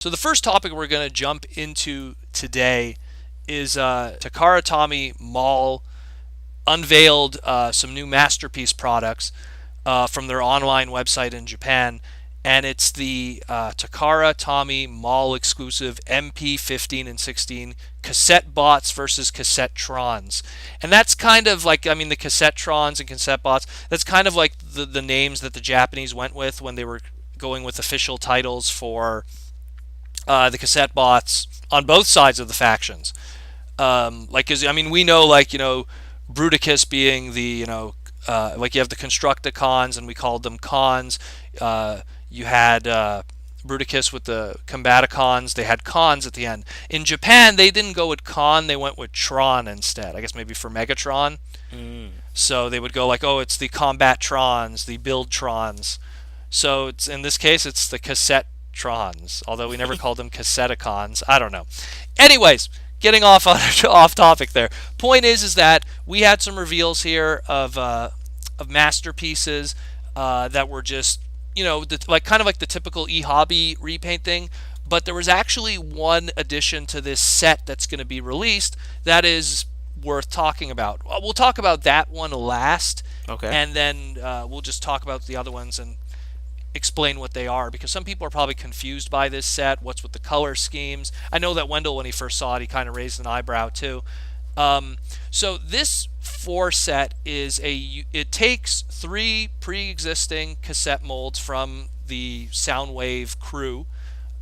So the first topic we're going to jump into today is Takara Tomy Mall unveiled some new Masterpiece products from their online website in Japan, and it's the Takara Tomy Mall exclusive MP-15 and 16 cassette bots versus cassette trons. And that's kind of like, I mean, the cassette trons and cassette bots, that's kind of like the names that the Japanese went with when they were going with official titles for the cassette bots on both sides of the factions. Like, 'cause, I mean, we know, like, Bruticus being the, like you have the Constructicons, and we called them cons. You had Bruticus with the Combaticons. They had cons at the end. In Japan, they didn't go with con; they went with Tron instead. I guess maybe for Megatron. Mm. So they would go like, oh, it's the Combat Trons, the Build Trons. So it's in this case, it's the cassette Trons, although we never called them Cassetticons. I don't know. Anyways, getting off off topic there. Point is that we had some reveals here of masterpieces that were just like kind of like the typical e-hobby repaint thing. But there was actually one addition to this set that's going to be released that is worth talking about. We'll talk about that one last, Okay. and then we'll just talk about the other ones and explain what they are, because some people are probably confused by this set. What's with the color schemes? I know that Wendell, when he first saw it, he kind of raised an eyebrow too. So this four set is it takes three pre-existing cassette molds from the Soundwave crew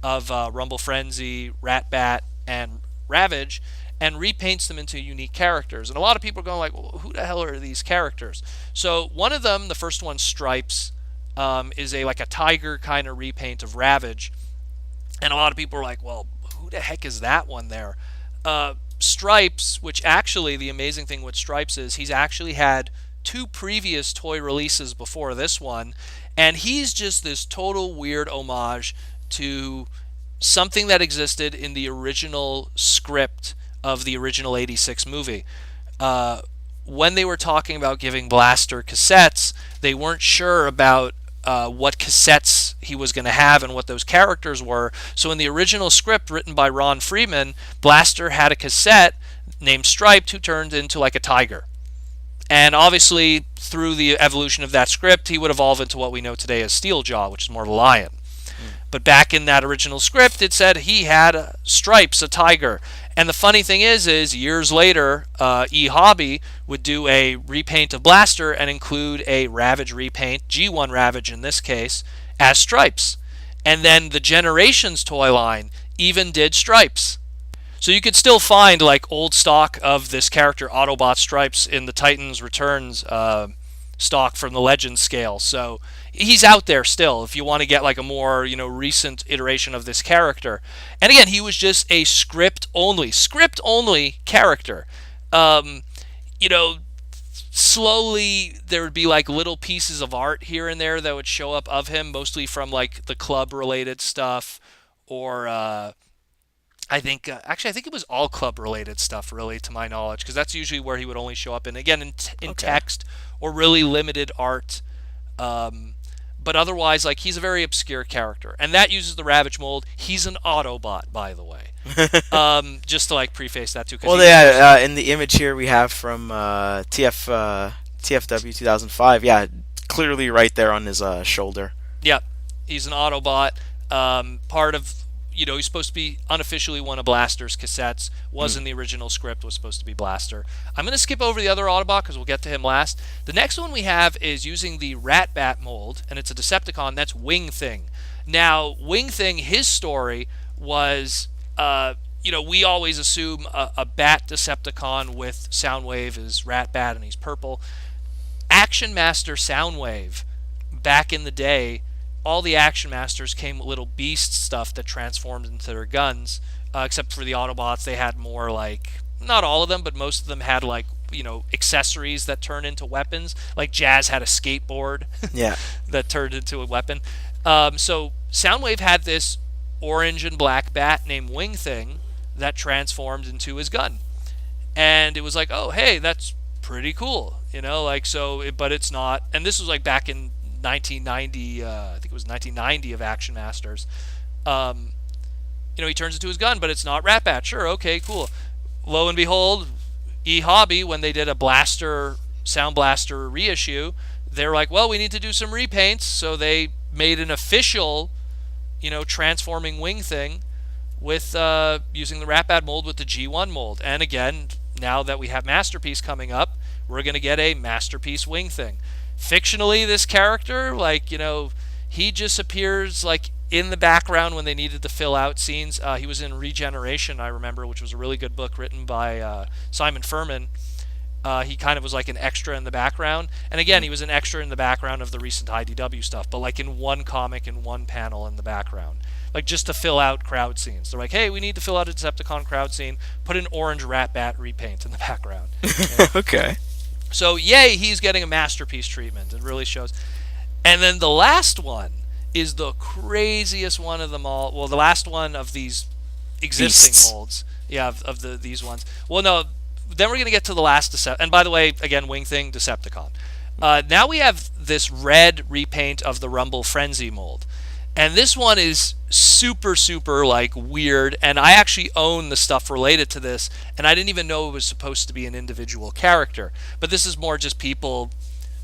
of Rumble Frenzy, Ratbat, and Ravage, and repaints them into unique characters. And a lot of people are going like, well, who the hell are these characters? So one of them, the first one, Stripes, is like a tiger kind of repaint of Ravage, and a lot of people are like, well, who the heck is that one there? Stripes, which actually the amazing thing with Stripes is he's actually had two previous toy releases before this one, and he's just this total weird homage to something that existed in the original script of the original '86 movie. When they were talking about giving Blaster cassettes, they weren't sure about what cassettes he was going to have and what those characters were. So in the original script written by Ron Freeman, Blaster had a cassette named Striped who turned into like a tiger. And obviously, through the evolution of that script, he would evolve into what we know today as Steeljaw, which is more of a lion. But back in that original script, it said he had Stripes, a tiger. And the funny thing is years later, eHobby would do a repaint of Blaster and include a Ravage repaint, G1 Ravage in this case, as Stripes. And then the Generations toy line even did Stripes. So you could still find like old stock of this character, Autobot Stripes, in the Titans Returns stock from the Legends scale. So he's out there still if you want to get like a more recent iteration of this character. And again, he was just a script only character. Slowly there would be like little pieces of art here and there that would show up of him, mostly from like the club related stuff, or I think it was all club related stuff, really, to my knowledge, because that's usually where he would only show up in, again, in Okay. text or really limited art. But otherwise, like, he's a very obscure character, and that uses the Ravage mold. He's an Autobot, by the way. Just to like preface that too, because Well, yeah. In the image here we have from TFW 2005. Yeah, clearly right there on his shoulder. yeah, he's an Autobot. Part of he's supposed to be unofficially one of Blaster's cassettes. Was Hmm. in the original script, was supposed to be Blaster. I'm going to skip over the other Autobot because we'll get to him last. The next one we have is using the Ratbat mold, and it's a Decepticon. That's Wingthing. Now, Wingthing, his story was, we always assume a bat Decepticon with Soundwave is Ratbat and he's purple. Action Master Soundwave, back in the day, all the Action Masters came with little beast stuff that transformed into their guns. Except for the Autobots, they had more like, not all of them, but most of them had like accessories that turn into weapons. Like Jazz had a skateboard Yeah. that turned into a weapon. So Soundwave had this orange and black bat named Wingthing that transformed into his gun, and it was like, oh hey, that's pretty cool, but it's not. And this was like back in 1990, I think it was 1990 of Action Masters. Um, he turns into his gun, but it's not Ratbat. Sure, okay, cool. Lo and behold, E-Hobby, when they did a Sound Blaster reissue, they're like, well, we need to do some repaints, so they made an official, transforming Wingthing with using the Ratbat mold with the G1 mold. And again, now that we have Masterpiece coming up, we're going to get a Masterpiece Wingthing. Fictionally, this character, he just appears in the background when they needed to fill out scenes. He was in Regeneration, I remember, which was a really good book written by Simon Furman. He kind of was like an extra in the background. And again, he was an extra in the background of the recent IDW stuff, but in one comic, in one panel in the background. Just to fill out crowd scenes. They're like, hey, we need to fill out a Decepticon crowd scene. Put an orange Ratbat repaint in the background. Okay. So, yay, he's getting a Masterpiece treatment. It really shows. And then the last one is the craziest one of them all. Well, the last one of these existing Beasts. molds. Yeah, of these ones. Well, no, then we're going to get to the last Decepticon. And by the way, again, Wingthing, Decepticon. Now we have this red repaint of the Rumble Frenzy mold. And this one is super, super weird. And I actually own the stuff related to this. And I didn't even know it was supposed to be an individual character. But this is more just people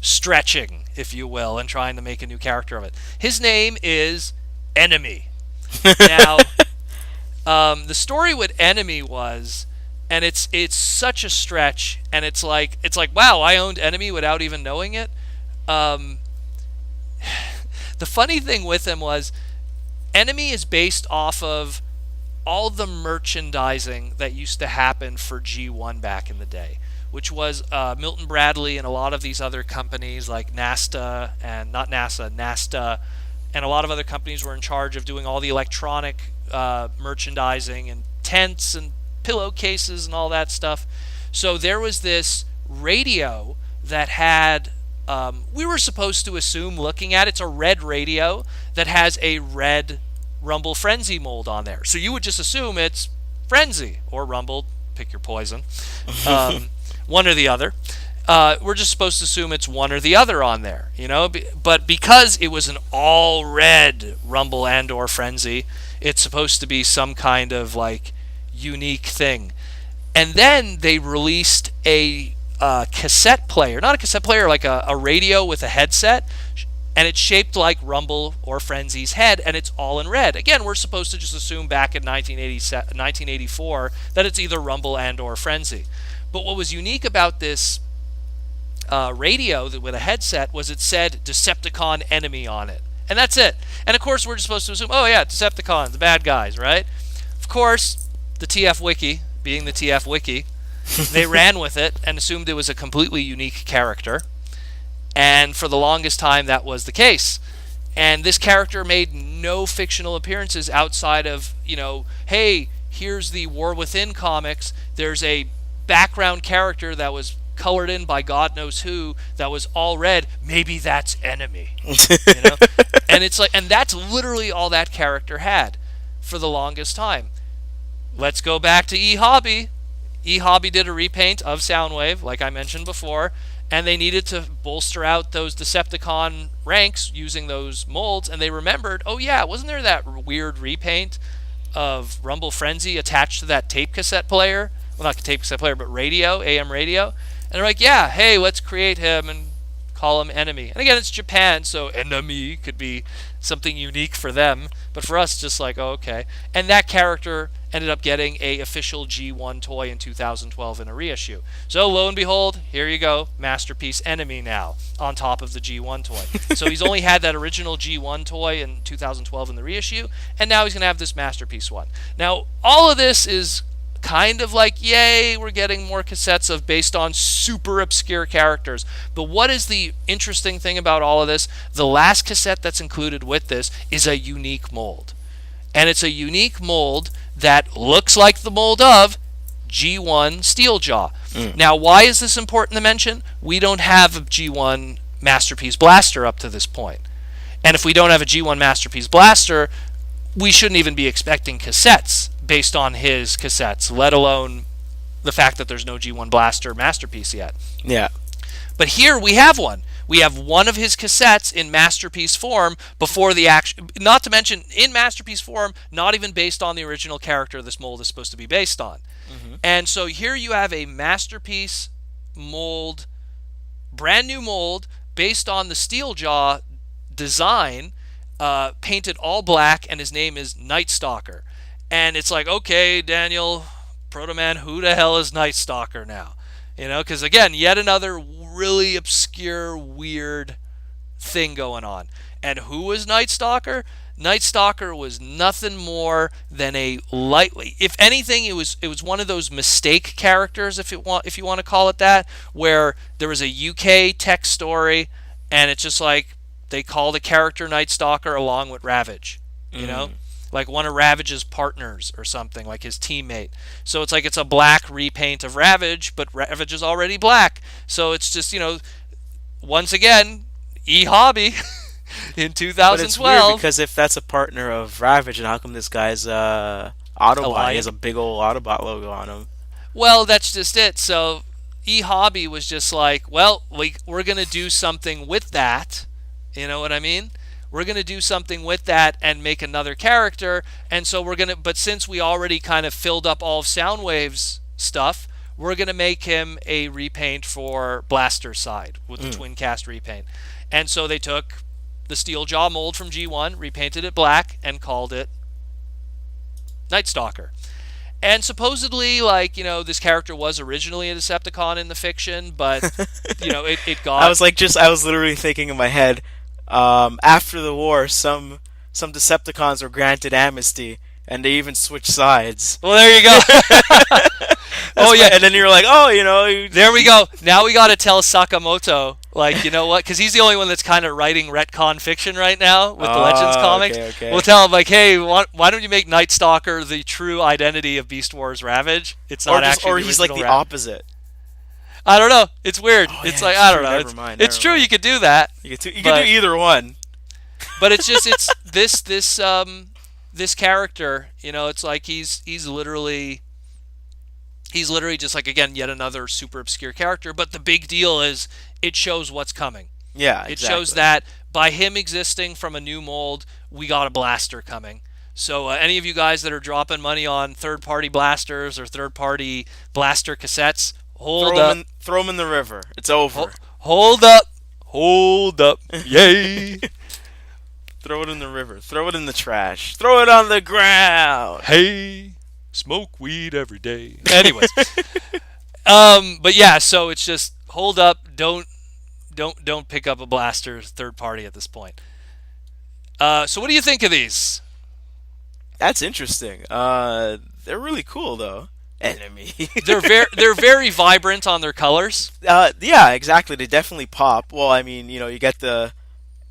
stretching, if you will, and trying to make a new character of it. His name is Enemy. Now, the story with Enemy was, and it's such a stretch, and it's like wow, I owned Enemy without even knowing it. The funny thing with him was, Enemy is based off of all the merchandising that used to happen for G1 back in the day, which was Milton Bradley and a lot of these other companies like Nasta, and Nasta, and a lot of other companies were in charge of doing all the electronic merchandising and tents and pillowcases and all that stuff. So there was this radio that had, we were supposed to assume, looking at it, it's a red radio that has a red Rumble Frenzy mold on there. So you would just assume it's Frenzy or Rumble, pick your poison, one or the other. We're just supposed to assume it's one or the other on there, But because it was an all red Rumble and or Frenzy, it's supposed to be some kind of unique thing. And then they released a cassette player, not a cassette player, a radio with a headset, and it's shaped like Rumble or Frenzy's head, and it's all in red. Again, we're supposed to just assume back in 1984 that it's either Rumble and or Frenzy. But what was unique about this radio with a headset was it said Decepticon Enemy on it. And that's it. And of course, we're just supposed to assume, oh yeah, Decepticons, the bad guys, right? Of course, the TF Wiki, being the TF Wiki, they ran with it and assumed it was a completely unique character. And for the longest time, that was the case. And this character made no fictional appearances outside of, hey, here's the War Within comics. There's a background character that was colored in by God knows who that was all red. Maybe that's Enemy. And it's and that's literally all that character had for the longest time. Let's go back to E-Hobby. E-Hobby did a repaint of Soundwave, like I mentioned before, and they needed to bolster out those Decepticon ranks using those molds, and they remembered, oh yeah, wasn't there that weird repaint of Rumble Frenzy attached to that tape cassette player? Well, not tape cassette player, but radio, AM radio. And they're like, yeah, hey, let's create him and call him Enemy. And again, it's Japan, so Enemy could be something unique for them, but for us, just oh, okay. And that character ended up getting a official G1 toy in 2012 in a reissue. So lo and behold, here you go, Masterpiece Enemy now on top of the G1 toy. So he's only had that original G1 toy in 2012 in the reissue, and now he's going to have this Masterpiece one. Now, all of this is kind of yay, we're getting more cassettes based on super obscure characters. But what is the interesting thing about all of this? The last cassette that's included with this is a unique mold. And it's a unique mold that looks like the mold of G1 Steeljaw. Now, why is this important to mention? We don't have a G1 Masterpiece Blaster up to this point. And if we don't have a G1 Masterpiece Blaster, we shouldn't even be expecting cassettes based on his cassettes, let alone the fact that there's no G1 Blaster Masterpiece yet. Yeah. But here we have one. We have one of his cassettes in Masterpiece form before the action. Not to mention, in Masterpiece form, not even based on the original character this mold is supposed to be based on. Mm-hmm. And so here you have a Masterpiece mold, brand new mold, based on the Steeljaw design, painted all black, and his name is Nightstalker. And it's like, okay, Daniel, Proto Man, who the hell is Nightstalker now? Because again, yet another really obscure, weird thing going on. And who was Nightstalker? Nightstalker was nothing more than a lightly, if anything, it was one of those mistake characters, if you want to call it that, where there was a UK tech story, and it's just like they call the character Nightstalker along with Ravage, like one of Ravage's partners or something, like his teammate. So it's like it's a black repaint of Ravage, but Ravage is already black. So it's just, once again, E-Hobby in 2012. But it's weird because if that's a partner of Ravage, and how come this guy's Autobot? He has a big old Autobot logo on him. Well, that's just it. So E-Hobby was just like, well, we're going to do something with that. You know what I mean? We're going to do something with that and make another character. And so but since we already kind of filled up all of Soundwave's stuff, we're going to make him a repaint for Blaster's side with the twin cast repaint. And so they took the Steeljaw mold from G1, repainted it black, and called it Nightstalker. And supposedly, this character was originally a Decepticon in the fiction, but, it got... I was literally thinking in my head, after the war, some Decepticons were granted amnesty, and they even switched sides. Well, there you go. Oh, yeah. And then you're like, there we go. Now we got to tell Sakamoto, you know what? Because he's the only one that's kind of writing retcon fiction right now with the Legends comics. Okay. We'll tell him, hey, why don't you make Nightstalker the true identity of Beast Wars Ravage? It's not or he's like the opposite. I don't know. It's weird. It's I don't know. Never mind. It's true. You could do that. You could do either one. But it's just this character. It's like he's literally just like, again, yet another super obscure character. But the big deal is it shows what's coming. Yeah, exactly. It shows that by him existing from a new mold, we got a blaster coming. So any of you guys that are dropping money on third-party blasters or third-party blaster cassettes, throw them in the river. It's over. Hold up. Yay. Throw it in the river. Throw it in the trash. Throw it on the ground. Hey, smoke weed every day. Anyways. But yeah, so it's just hold up. Don't pick up a blaster third party at this point. So what do you think of these? That's interesting. They're really cool though. Enemy. they're very vibrant on their colors. Yeah, exactly. They definitely pop. Well, I mean, you get the.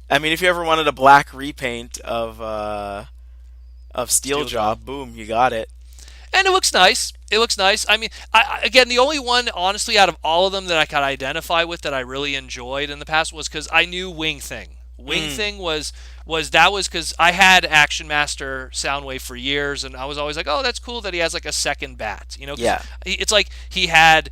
I mean, if you ever wanted a black repaint of Steeljaw, boom, you got it. And it looks nice. I mean, again, the only one, honestly, out of all of them that I could identify with that I really enjoyed in the past was because I knew Wingthing. Wingthing was because I had Action Master Soundwave for years, and I was always like, oh, that's cool that he has like a second bat. Yeah. It's like he had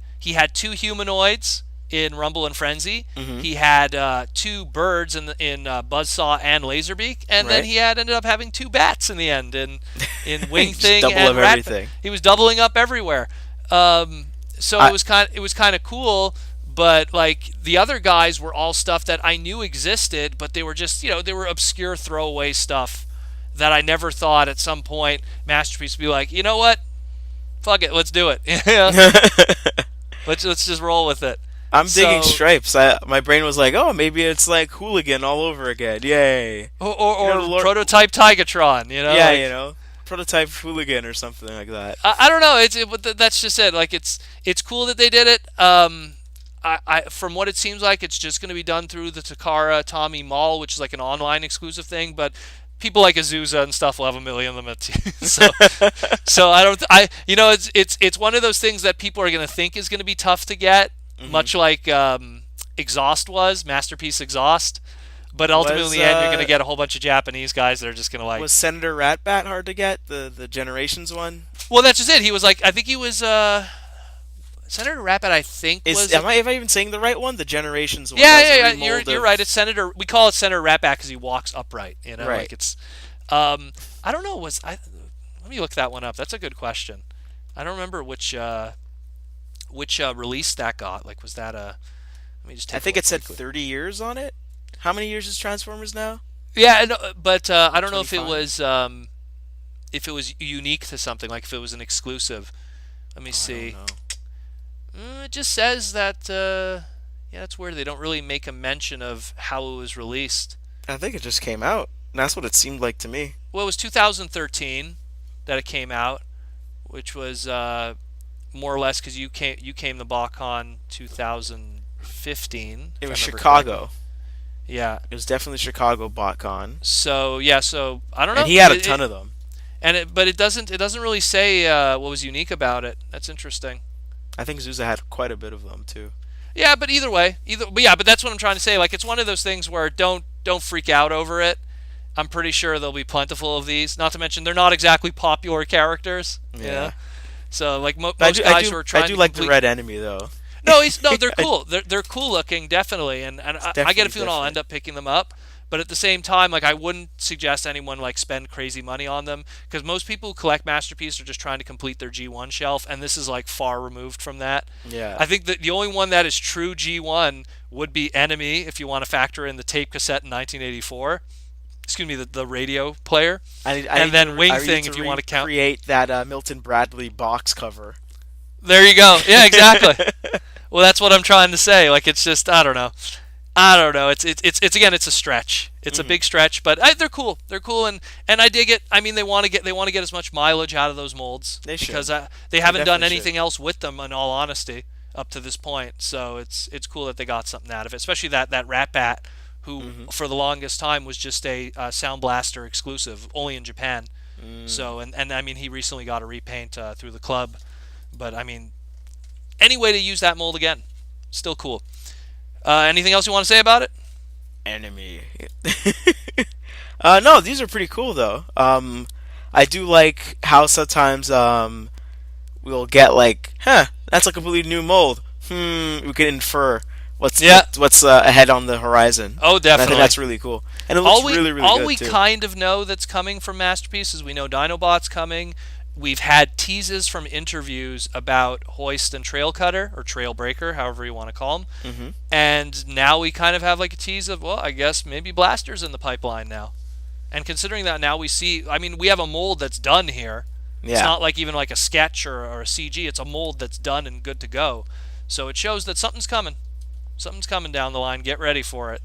two humanoids in Rumble and Frenzy. Mm-hmm. He had two birds in Buzzsaw and Laserbeak, and then he ended up having two bats in the end in Wingthing and everything. He was doubling up everywhere. So it was kind of cool. But the other guys were all stuff that I knew existed, but they were just they were obscure throwaway stuff that I never thought at some point Masterpiece would be like, you know what, fuck it, let's do it. Let's just roll with it. I'm digging Stripes. My brain was like, oh, maybe it's like Hooligan all over again. Yay. Or Prototype Tigatron. Yeah, Prototype Hooligan or something like that. I don't know. That's just it. It's cool that they did it. From what it seems like, it's just going to be done through the Takara Tommy Mall, which is like an online exclusive thing, but people like Azusa and stuff will have a million of them. So it's one of those things that people are going to think is going to be tough to get, much like Exhaust was, Masterpiece Exhaust. But ultimately, in the end, you're going to get a whole bunch of Japanese guys that are just going to like... Was Senator Ratbat hard to get, the Generations one? Well, that's just it. He was like, I think he was... Senator Rat-Bat, I think was. Am I even saying the right one? The Generations one. Yeah, That was yeah, a yeah. remold You're of- right. It's Senator. We call it Senator Rat-Bat because he walks upright. You know, Right. like it's. I don't know. Let me look that one up. That's a good question. I don't remember which release that got. Like, was that a? Let me just take I a think look it said quickly. 30 years on it. How many years is Transformers now? Yeah, no, but I don't know 25? if it was unique to something, like if it was an exclusive. Let me Oh, I don't see. know. It just says that. Yeah, that's weird. They don't really make a mention of how it was released. I think it just came out. That's what it seemed like to me. Well, it was 2013 that it came out, which was more or less because you came to BotCon 2015. It If I was remember correctly. Chicago. Yeah. It was definitely Chicago BotCon, So yeah. So I don't know. and he had a ton of them. But it doesn't really say what was unique about it. That's interesting. I think Zuza had quite a bit of them too. Yeah, but either way, but that's what I'm trying to say. Like, it's one of those things where don't freak out over it. I'm pretty sure there'll be plentiful of these. Not to mention they're not exactly popular characters. Yeah. You know? So like most I do, I guys do, who are I trying do to like complete. the Red Enemy though. No, they're cool. They're cool looking, definitely, and I get a Definitely feeling I'll different. end up picking them up. But at the same time, like I wouldn't suggest anyone like spend crazy money on them because most people who collect Masterpiece are just trying to complete their G1 shelf, and this is like far removed from that. Yeah. I think that the only one that is true G1 would be Enemy if you want to factor in the tape cassette in 1984. Excuse me, the radio player, and then Wingthing if you want to count. Create that Milton Bradley box cover. There you go. Yeah, exactly. Well, that's what I'm trying to say. Like, it's just I don't know. It's again, it's a stretch. It's a big stretch, but they're cool. They're cool, and I dig it. I mean, they want to get as much mileage out of those molds They should. because they haven't done definitely anything else with them. In all honesty, up to this point, so it's cool that they got something out of it. Especially that Rat Bat, who for the longest time was just a Sound Blaster exclusive, only in Japan. So and I mean, he recently got a repaint through the club, but I mean, any way to use that mold again, still cool. Anything else you want to say about it? Enemy. No, these are pretty cool though. I do like how sometimes we'll get like, that's a completely new mold. We can infer what's Yeah. what's ahead on the horizon. Oh, And I definitely. think that's really cool, and it looks really really all good we too. kind of know that's coming from Masterpiece is we know Dinobot's coming. We've had teases from interviews about Hoist and Trail Cutter, or Trail Breaker, however you want to call them. And now we kind of have like a tease of, well, I guess maybe Blaster's in the pipeline now. And considering that now we see, I mean, we have a mold that's done here. It's Yeah. not like even like a sketch or a CG. It's a mold that's done and good to go. So it shows that something's coming. Something's coming down the line. Get ready for it.